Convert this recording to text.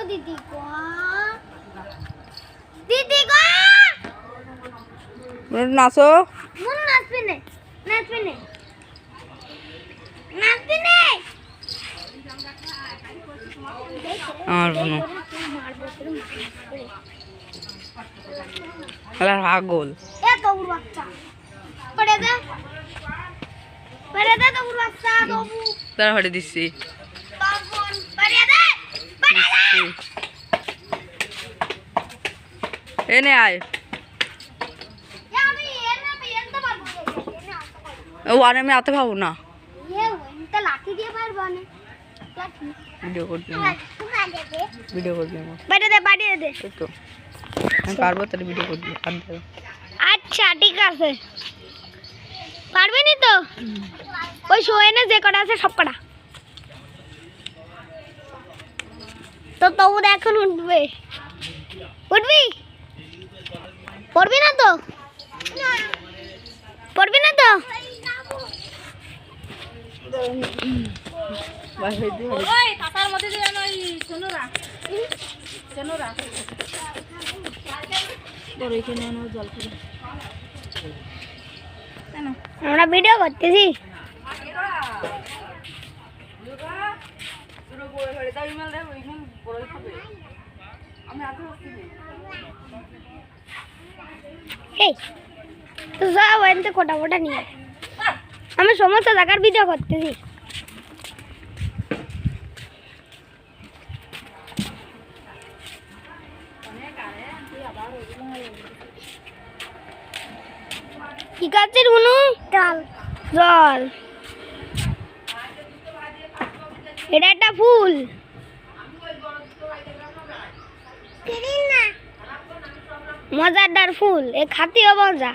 दीदी को दीदी को नाचो मुन नाचपिने और बोलो अरे पागल ए तो उड़वाचा पड़े दे तो उड़वाचा बाबू तारा हटे दिसी बाबून पड़े दे एने आए वाने में आते पाबो ना ये इनका लाठी दिए पारबो ना वीडियो कर दियो वीडियो कर दियो बाड़ी दे तो আমি পারবো তাহলে ভিডিও করে দিও আর দাও আচ্ছা ঠিক আছে পারবে নি তো ওই শোয়েনে যে কটা আছে সব কটা তো তবু এখন উঠবে উঠবি পড়বি না তো ওই কাটার মধ্যে যে ওই সোনোরা তোর এখানে এনে জল খাবে আমরা ভিডিও করতেছি এই তো যাও এনতে কোটা কোটা নিয়ে আমি সমস্ত জায়গার ভিডিও করতেছি কি গাছের গুলো জল এটা একটা ফুল মজাদার ফুল এ খাতিও মজা